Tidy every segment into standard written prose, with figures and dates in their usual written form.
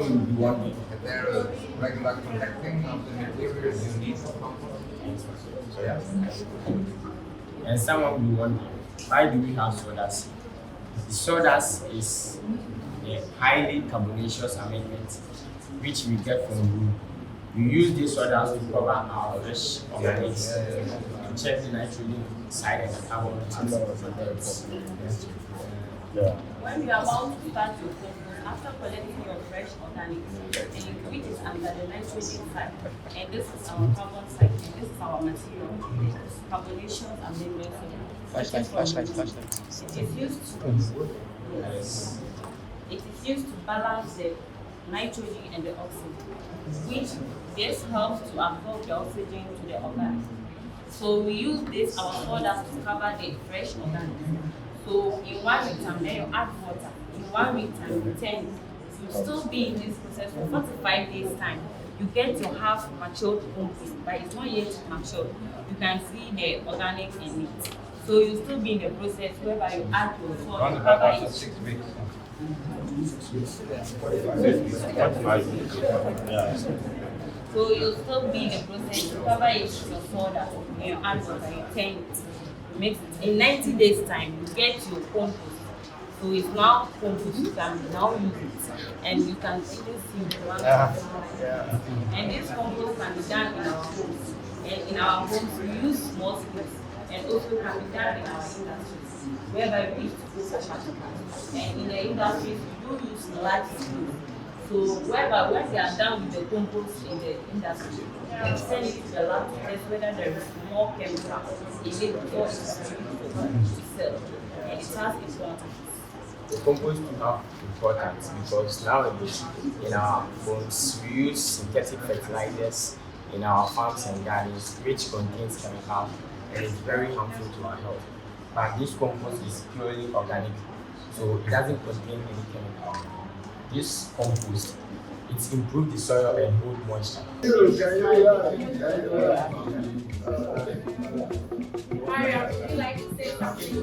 will be wanting. Is there a regular collecting of the materials you need for compost? So yeah. And someone will be wondering, why do we have sawdust? The sawdust is a highly carbonaceous amendment which we get from wood. We use this sawdust to cover our fresh organics to check the nitrogen side and the carbon content. When you are about to start your compost, after collecting your fresh organics, which is under the nitrogen side, and this is our carbon side, and this is our material, carbonaceous amendment. Flashlight. It is used to balance the nitrogen and the oxygen, which this helps to absorb the oxygen to the organic. So we use this our sawdust to cover the fresh organic. So in 1 week time, then you add water. In 1 week time, you turn it. You still be in this process for 45 days time. You get your half matured compost, but it's not yet matured. You can see the organic in it. So you still be in the process whereby you add your soil to cover it. 6 weeks. So you'll still be in the process to cover it with your sawdust, and you add water, you turn it. Mix it. In 90 days time, you get your compost. So it's now compost, you can now use it. And you can see this in one. And this compost can be done in our homes. And in our homes, we use small scales. And also can be done in our industries, whereby we used to go for practicals. And in the industries, we do use large scales. So whereby when they are done with the compost in the industry, they send it to the lab to test whether there is more chemical in it before it's to sell. And it has importance. The compost will have importance because nowadays in our homes we use synthetic fertilizers in our farms and gardens which contains chemicals and is very harmful to our health. But this compost is purely organic, so it doesn't contain any chemical. This compost, it improves the soil and hold moisture. Maria, would you like to say something?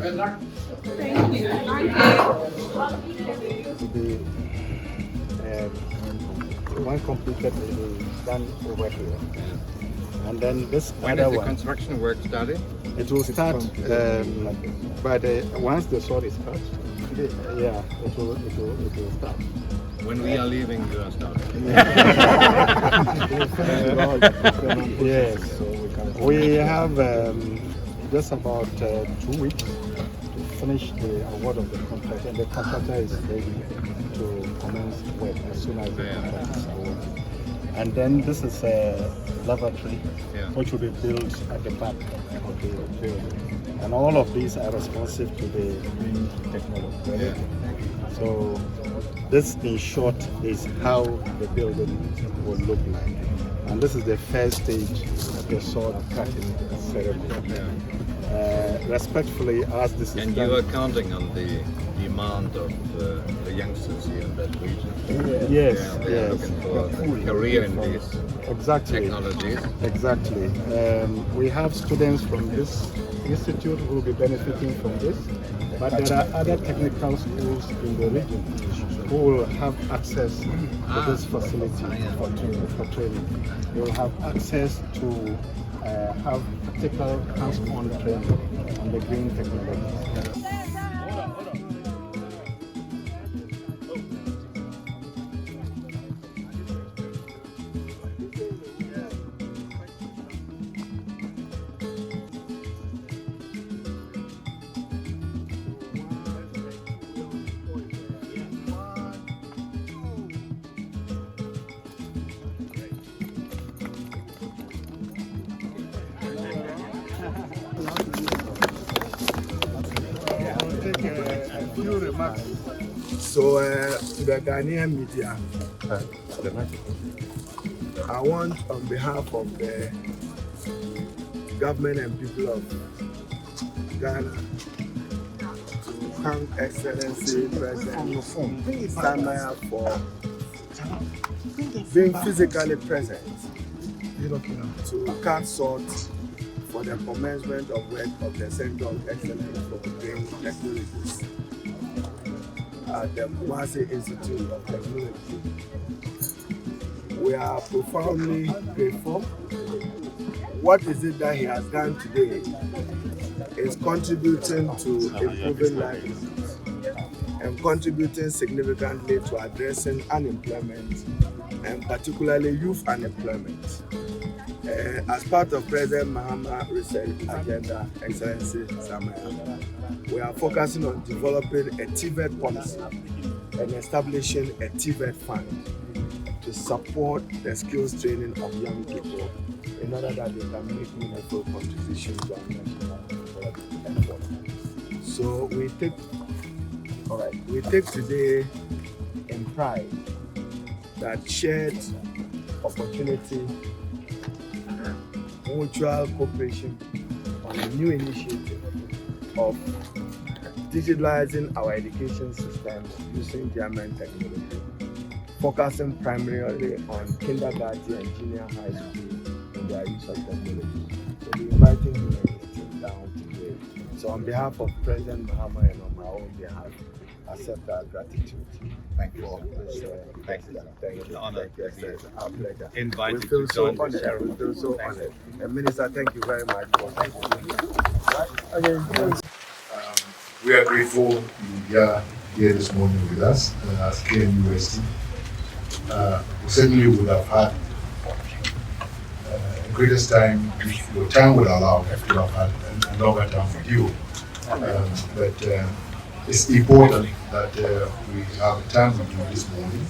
Good luck. Thank you. One completed will be done over here. And then this When other is the one, construction work started? it will start once the soil is cut. Yeah, it will start. When we are leaving, you are starting. Yes, we have just about 2 weeks to finish the award of the contract, and the contractor is ready to commence work as soon as the contract is awarded. And then this is a lavatory which will be built at the back of the building. And all of these are responsive to the green technology. So this, in short, is how the building will look like. And this is the first stage of the soil cutting ceremony. Respectfully, as this is And done, you are counting on the demand of the youngsters here in that region. Yes, They are yes. looking for a career in these technologies. Exactly. We have students from this institute who will be benefiting from this, but there are other technical schools in the region who will have access to this facility for training. They will have access to have practical hands-on training on the green technology. So, to the Ghanaian media, I want, on behalf of the government and people of Ghana, to thank Excellency President Steinmeier for being physically present to cast salt for the commencement of work of the Center of Excellence for Green Technologies at the Kumasi Institute of Technology. We are profoundly grateful. What is it that he has done today is contributing to improving lives and contributing significantly to addressing unemployment and particularly youth unemployment. As part of President Mahama Research Agenda, Excellency Steinmeier, we are focusing on developing a TVET policy and establishing a TVET fund to support the skills training of young people in order that they can make meaningful contributions to our national development effort. So we take today in pride that shared opportunity, mutual cooperation on a new initiative of digitalizing our education system using German technology, focusing primarily on kindergarten and junior high school in their use of technology. So we're inviting him and his team down today. So on behalf of President Mahama and on my own behalf, accept our gratitude. Thank you all. Thank you. Thank you. Honor. Thank you, sir. Our pleasure. Invited We feel to so join the honored. ceremony. We feel so honored. And Minister, thank you very much for We are grateful you are here this morning with us as KNUST. We certainly would have had the greatest time if your time would allow to have had a longer time with you. But it's important that we have a time with you this morning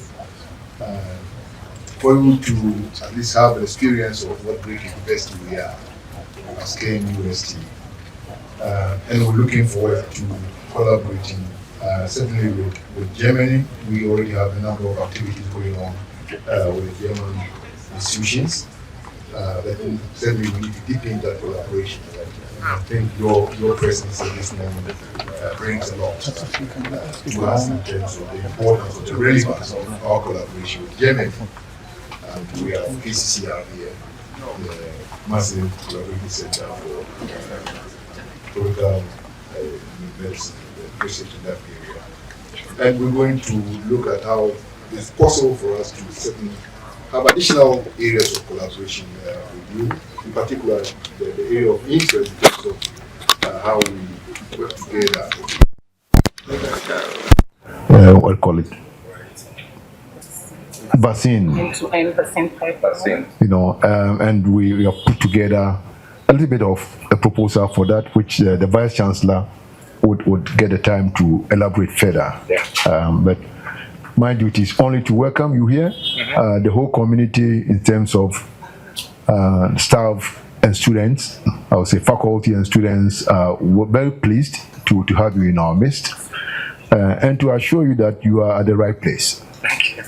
for you to at least have an experience of what great university we are as KNUST. And we're looking forward to collaborating certainly with Germany. We already have a number of activities going on with German institutions. But certainly we need to deepen that collaboration. I think your presence at this moment brings a lot to us in terms of the importance of the relevance of our collaboration with Germany. We have ACCR here, the massive collaborative center for tropical medicine, research in that area. And we're going to look at how it's possible for us to certainly have additional areas of collaboration with you, in particular the area of interest in terms of how we work together. What do call it? Vaccine. You know, and we have put together a little bit of a proposal for that, which the Vice Chancellor would get the time to elaborate further. But my duty is only to welcome you here, the whole community in terms of staff and students. I would say faculty and students were very pleased to have you in our midst and to assure you that you are at the right place. Thank you.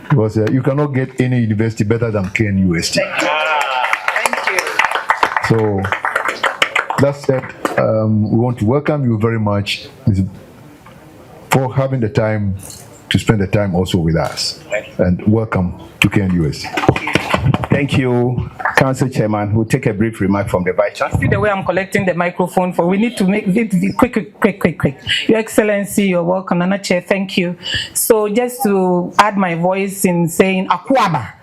Because you cannot get any university better than KNUST. Thank you. So that said, we want to welcome you very much for having the time to spend the time also with us. And welcome to KNUST. Thank you, Council Chairman. We'll take a brief remark from the Vice Chancellor. See the way I'm collecting the microphone for. We need to make it quick. Your Excellency, you're welcome. Nana Chair, thank you. So just to add my voice in saying Akwaba.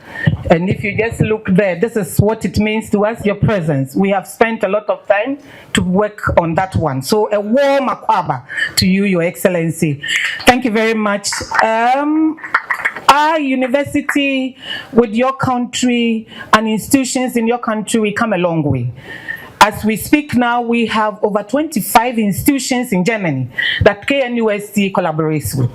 And if you just look there, this is what it means to us, your presence. We have spent a lot of time to work on that one. So a warm Akwaba to you, Your Excellency. Thank you very much. Our university with your country and institutions in your country, we come a long way. As we speak now, we have over 25 institutions in Germany that KNUST collaborates with.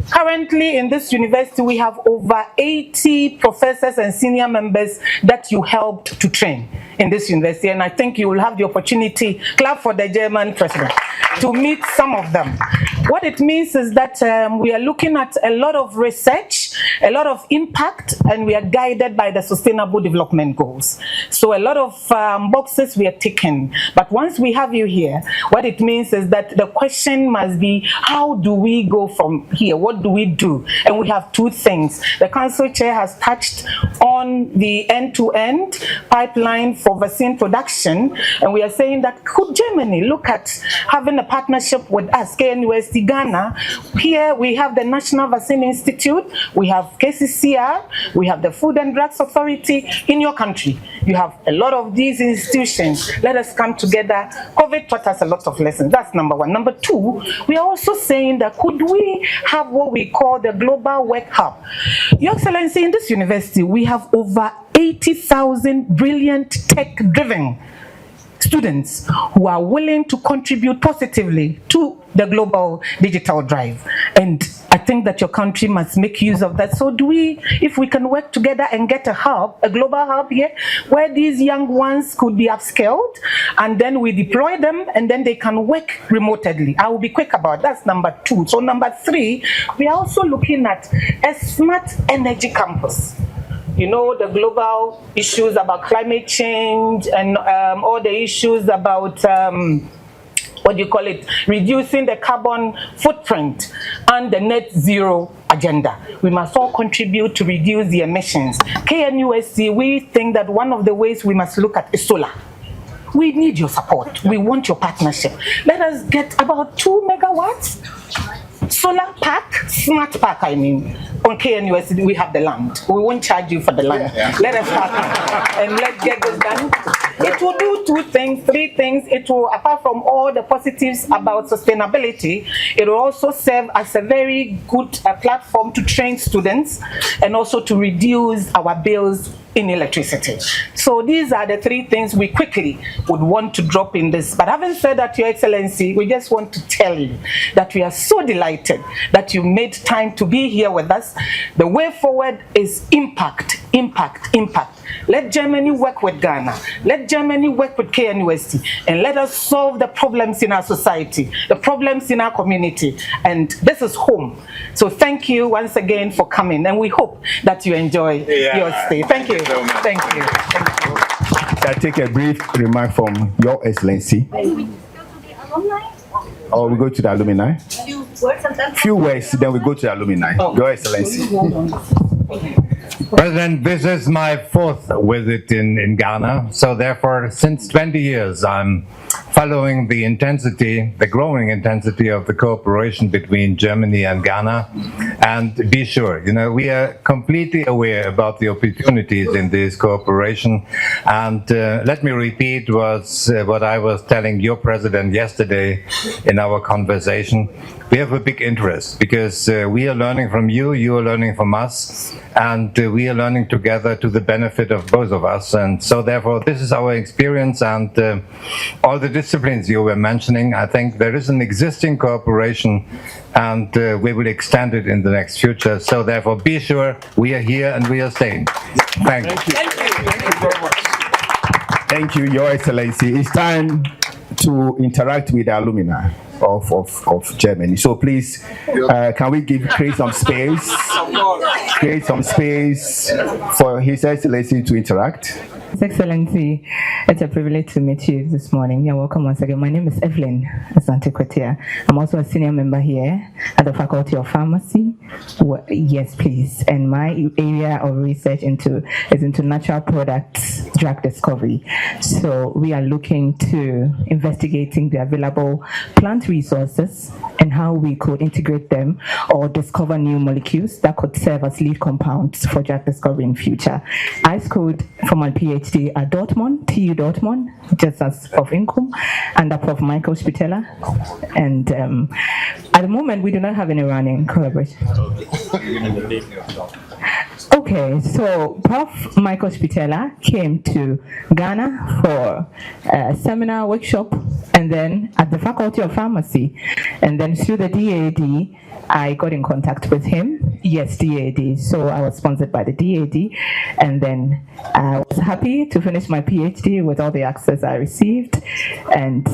Currently in this university, we have over 80 professors and senior members that you helped to train in this university. And I think you will have the opportunity, clap for the German president, to meet some of them. What it means is that we are looking at a lot of research a lot of impact, and we are guided by the Sustainable Development Goals. So a lot of boxes we are ticking. But once we have you here, what it means is that the question must be, how do we go from here? What do we do? And we have two things. The Council Chair has touched on the end-to-end pipeline for vaccine production, and we are saying that could Germany look at having a partnership with us, KNUST Ghana? Here we have the National Vaccine Institute, we have KCCR, we have the Food and Drugs Authority. In your country, you have a lot of these institutions. Let us come together. COVID taught us a lot of lessons. That's number one. Number two, we are also saying that could we have what we call the Global Work Hub? Your Excellency, in this university, we have over 80,000 brilliant tech-driven students who are willing to contribute positively to the global digital drive. And I think that your country must make use of that. So if we can work together and get a hub, a global hub here, where these young ones could be upskilled, and then we deploy them, and then they can work remotely. I will be quick about that. That's number two. So number three, we are also looking at a smart energy campus. You know, the global issues about climate change and all the issues about, reducing the carbon footprint and the net zero agenda. We must all contribute to reduce the emissions. KNUST, we think that one of the ways we must look at is solar. We need your support. We want your partnership. Let us get about 2 megawatts. Solar park, smart park, I mean. On KNUST, we have the land. We won't charge you for the land. Let us partner and let's get this done. It will do 2 things, 3 things. It will, apart from all the positives about sustainability, it will also serve as a very good platform to train students and also to reduce our bills in electricity. So these are the 3 things we quickly would want to drop in this. But having said that, Your Excellency, we just want to tell you that we are so delighted that you made time to be here with us. The way forward is impact, impact, impact. Let Germany work with Ghana. Let Germany work with KNUST, and let us solve the problems in our society, the problems in our community. And this is home. So thank you once again for coming, and we hope that you enjoy your stay. Thank you. Thank you. Thank you. I take a brief remark from Your Excellency. Or we go to the alumni? Few words, then we go to the alumni. Your Excellency. President, this is my 4th visit in Ghana. So therefore, since 20 years, I'm following the intensity, the growing intensity of the cooperation between Germany and Ghana. And be sure, you know, we are completely aware about the opportunities in this cooperation. And let me repeat what I was telling your president yesterday in our conversation. We have a big interest because we are learning from you, you are learning from us, and we are learning together to the benefit of both of us. And so therefore, this is our experience, and all the disciplines you were mentioning, I think there is an existing cooperation, and we will extend it in the next future. So therefore, be sure we are here and we are staying. Thank you. Thank you. Thank you very much. Thank you, Your Excellency. It's time to interact with the alumni of Germany. So please, can we create some space? Create some space for His Excellency to interact. His Excellency, it's a privilege to meet you this morning. You're welcome once again. My name is Evelyn Asante-Kwetia. I'm also a senior member here at the Faculty of Pharmacy. Yes, please. And my area of research is into natural products drug discovery. So we are looking to investigating the available plant resources and how we could integrate them or discover new molecules that could serve as lead compounds for drug discovery in future. I scored for my PhD at Dortmund, TU Dortmund, just as Prof. Inkum, under Prof. Michael Spitella. And at the moment, we do not have any running collaboration. Okay, so Prof. Michael Spitella came to Ghana for a seminar workshop, and then at the Faculty of Pharmacy, and then through the DAD, I got in contact with him. Yes, DAD. So I was sponsored by the DAD, and then I was happy to finish my PhD with all the access I received, and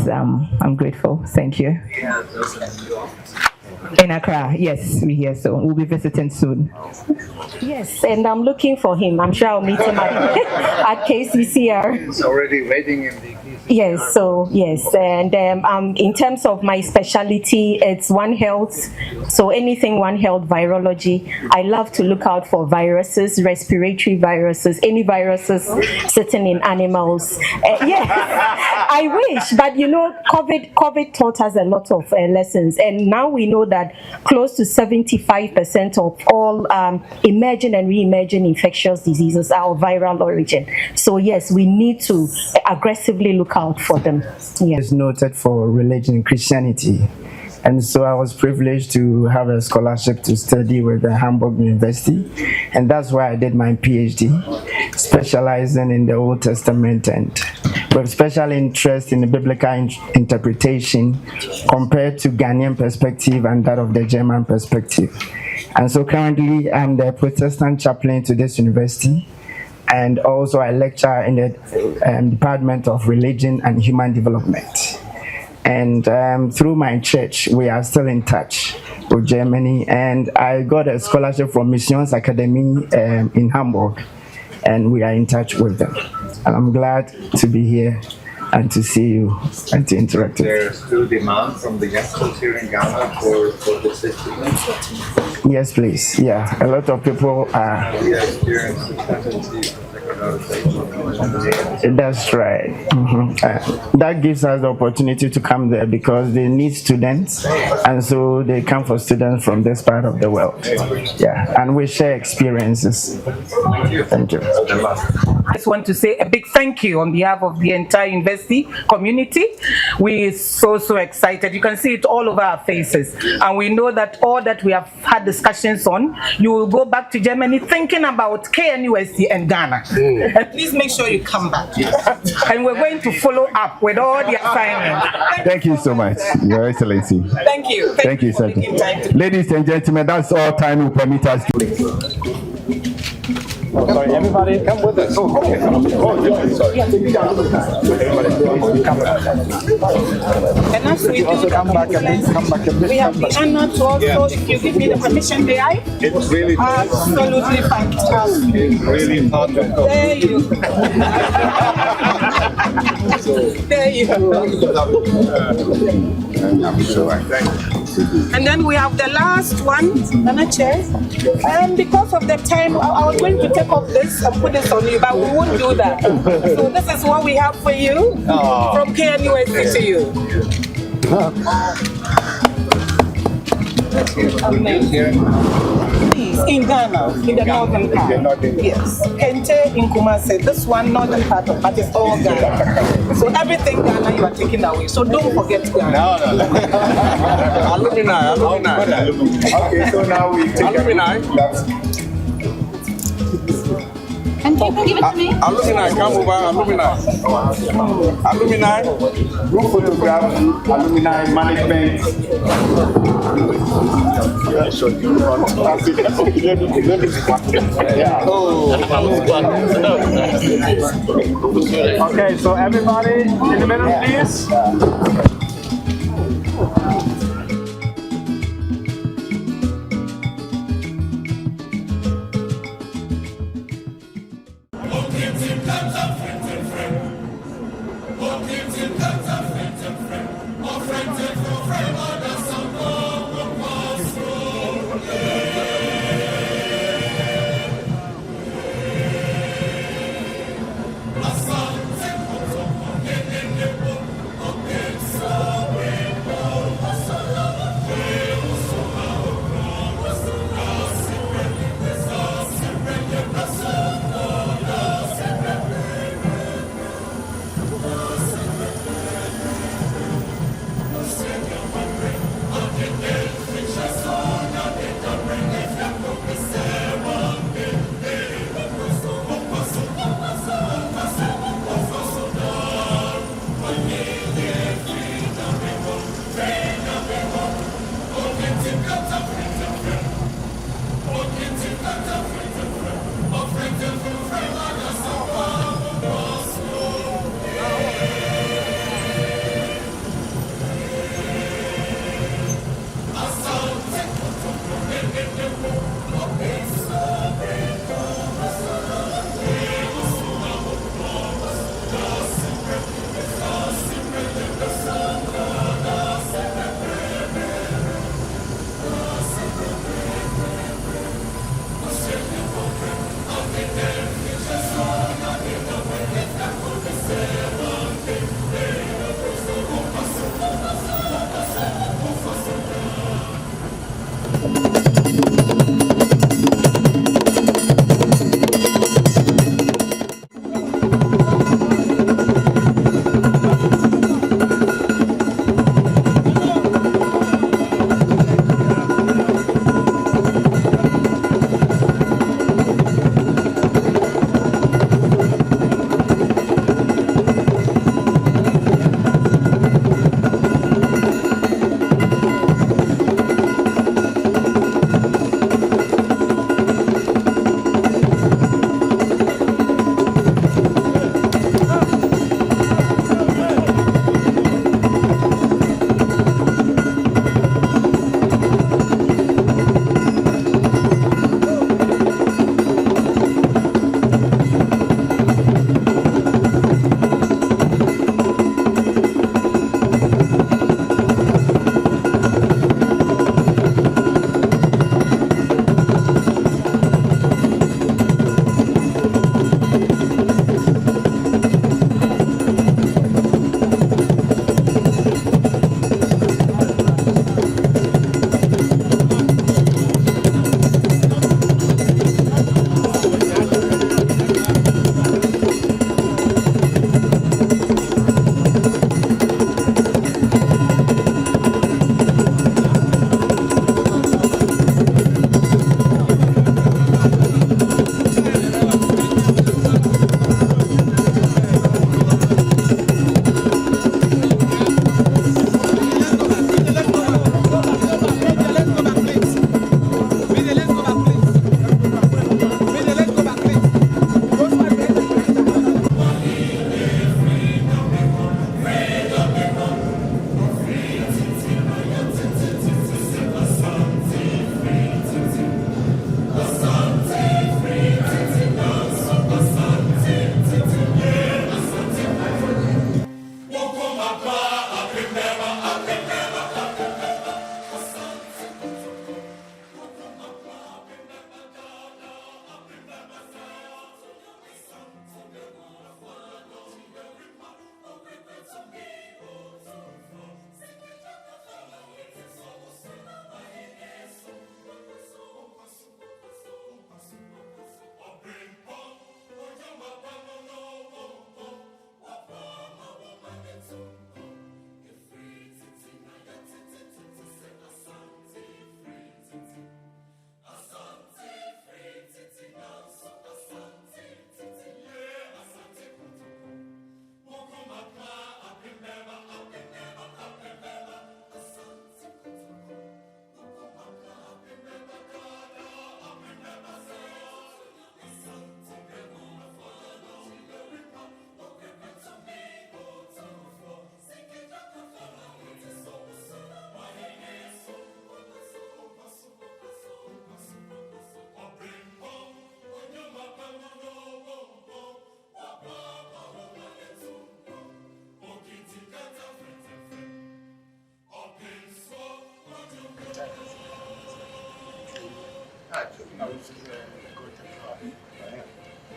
I'm grateful. Thank you. In Accra, yes, we hear so. We'll be visiting soon. Yes, and I'm looking for him. I'm sure I'll meet him at KCCR. He's already waiting in the Yes, so yes, and in terms of my specialty, it's One Health. So anything One Health virology. I love to look out for viruses, respiratory viruses, any viruses sitting in animals. Yeah, I wish, but you know, COVID taught us a lot of lessons, and now we know that close to 75% of all emerging and re-emerging infectious diseases are of viral origin. So yes, we need to aggressively look out for them. Yeah. It's noted for religion and Christianity. And so I was privileged to have a scholarship to study with the Hamburg University. And that's why I did my PhD, specializing in the Old Testament and with special interest in the biblical interpretation compared to Ghanaian perspective and that of the German perspective. And so currently I'm the Protestant chaplain to this university. And also I lecture in the Department of Religion and Human Development. And through my church, we are still in touch with Germany. And I got a scholarship from Missions Academy in Hamburg. And we are in touch with them. And I'm glad to be here and to see you and to interact with you. There's still demand from the youngsters here in Ghana for the system. Yes, please. Yeah, a lot of people are. That's right. That gives us the opportunity to come there because they need students, and so they come for students from this part of the world. Yeah, and we share experiences. Thank you. I just want to say a big thank you on behalf of the entire university community. We're so excited. You can see it all over our faces. And we know that all that we have had discussions on, you will go back to Germany thinking about KNUST and Ghana. And please make sure you come back. And we're going to follow up with all the assignments. Thank you so much, Your Excellency. Thank you. Thank you, sir. Ladies and gentlemen, that's all time will permit us to. Oh, sorry, everybody come with us. Oh, okay. Sorry. And as we do, also come back a bit. We have the honor to also, if you give me the permission, may I? It's really absolutely fantastic. It's really hard to go. There you go. There you go. I'm sure. Thank you. And then we have the last one, Nana Chair. And because of the time, I was going to take off this and put this on you, but we won't do that. So this is what we have for you from KNUST to you. Please, in Ghana, in the northern part. Yes. Kente in Kumasi, this one northern part of, but it's all Ghana. So everything Ghana you are taking away. So don't forget Ghana. No. Alumni. Okay, so now we take Alumni. And you can give it to me? Alumni, come over, alumni. Group photograph, alumni management. Okay, so everybody in the middle, please. Asal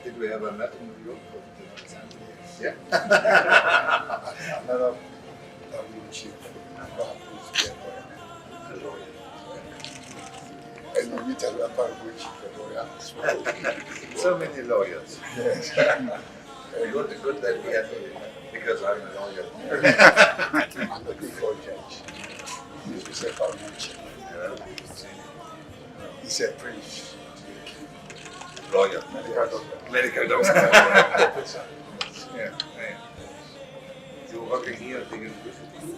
Did we ever met in New York? Yeah. Another chief. And we meet a lawyer. So many lawyers. Yes. Good that we had, because I'm a lawyer. I'm looking for a judge. He's a Pamuchi. He's a prince. Lawyer. Medical doctor. Yeah. You're working here at the university?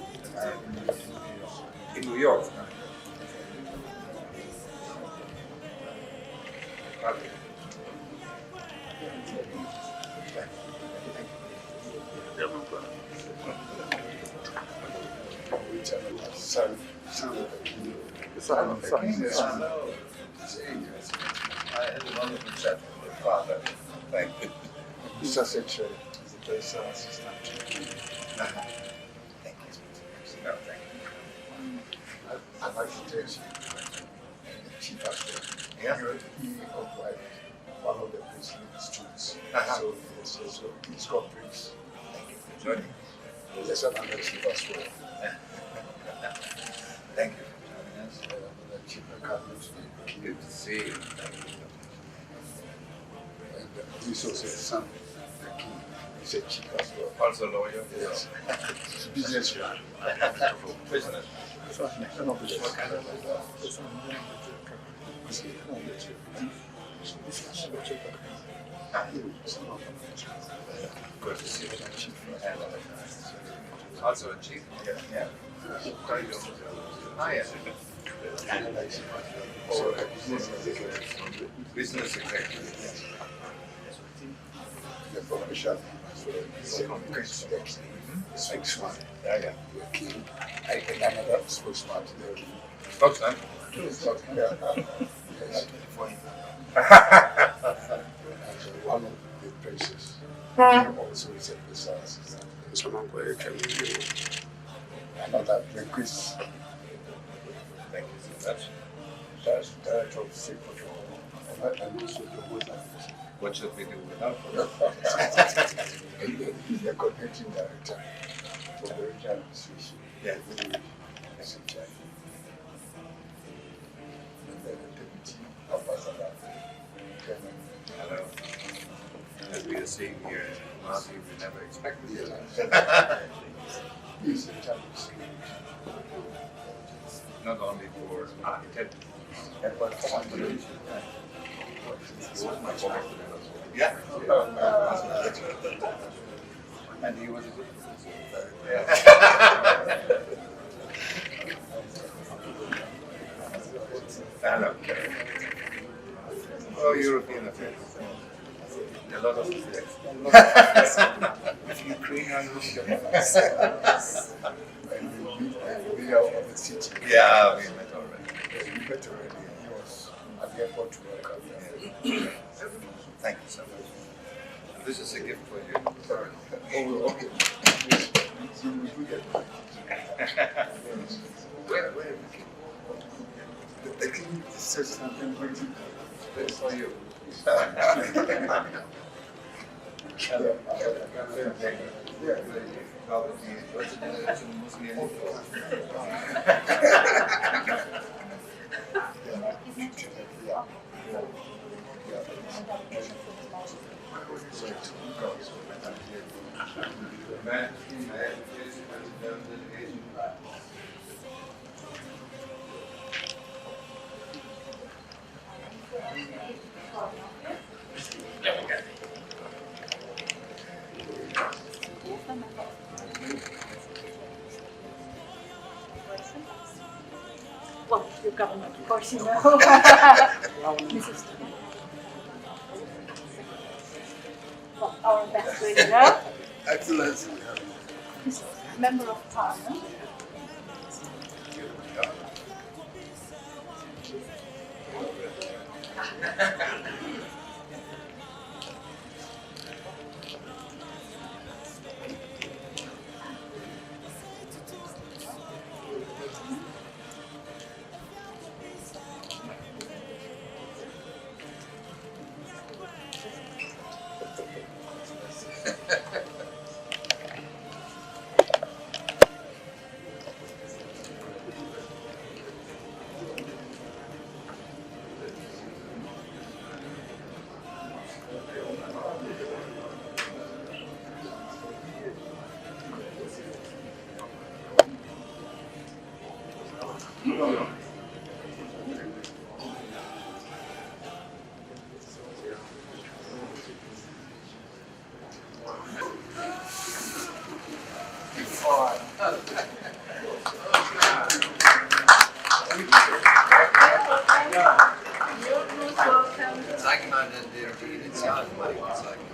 In New York? Okay. I had a wonderful chat with your father. Thank you. Mr. Secretary, he's a personal assistant. Thank you. No, thank you. I'd like to tell you, Chief Pastor, he occupied one of the priestly streets. So he's got praise. Thank you for joining. Yes, I'm the Chief Pastor. Thank you for joining us. The Chief Cabinet. Good to see you. And he's also a son. He's a chief as well. Also a lawyer? Yes. He's a businessman. Business? What kind of Good to see you. Also a chief? Yeah. How you doing? Hi. Business executive. The profession. He's a spokesman. Yeah. And another spokesman. Spokesman? One of the princes. Also is a personal assistant. Another linguist. Thank you so much. Director of State Protocol. And also the wizard. What should we do without He's the coordinating director for the regional administration. Yeah. And then the deputy ambassador. Hello. As we are seeing here in Kumasi, we never expected it. He's in charge of security. Not only for architecture, but for population. Yeah. And he was a good producer. Yeah. Hello. Oh, European affairs. A lot of affairs. Ukrainian we are from the city. Yeah, we met already. We met already. He was at the airport to welcome you. Thank you so much. This is a gift for you. Oh, okay. You will do that. Where? The king says something waiting. This for you. Well, your government, of course, you know. Mrs. Well, our ambassador, Excellency. Member of Parliament. Welcome. Zeig mal die Initialen, mal zeigen.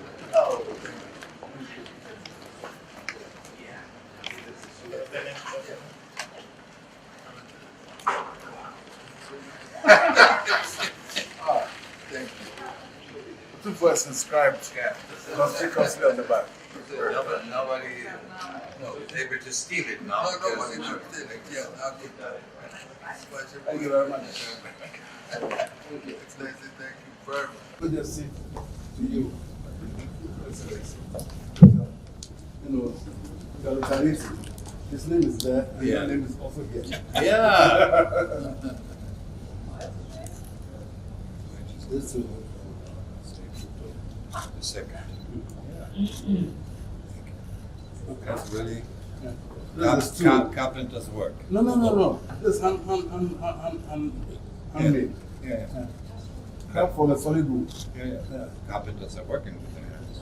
Thank you. Two first inscribed. Yeah. Conspicuously on the back. Nobody able to steal it now. No, nobody could steal it. Yeah, okay. Thank you very much. Excellency, thank you very much. Good to see to you. Excellency. You know, Kalukarizi, his name is there, and your name is also here. Yeah. This is The second. That's really carpenter's work. No. This handmade. Yeah. Help from a solid wood. Yeah. Carpenters are working with their hands.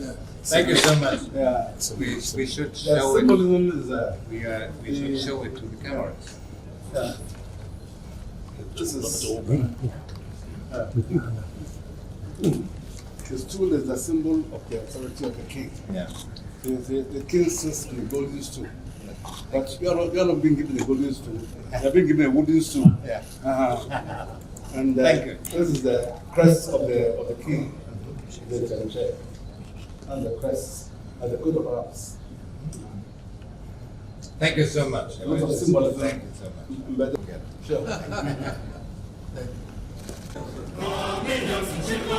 Yeah. Thank you so much. Yeah. So we should The show it. symbolism is We should show it to the cameras. Yeah. This is this tool is the symbol of the authority of the king. Yeah. The king sits in the golden stool. But you are not being given a golden stool. You have been given a wooden stool. Yeah. And Thank you. This is the crest of the king, and the crest and the coat of arms. Thank you so much. A lot of symbolism. Thank you so much. Sure. Thank you.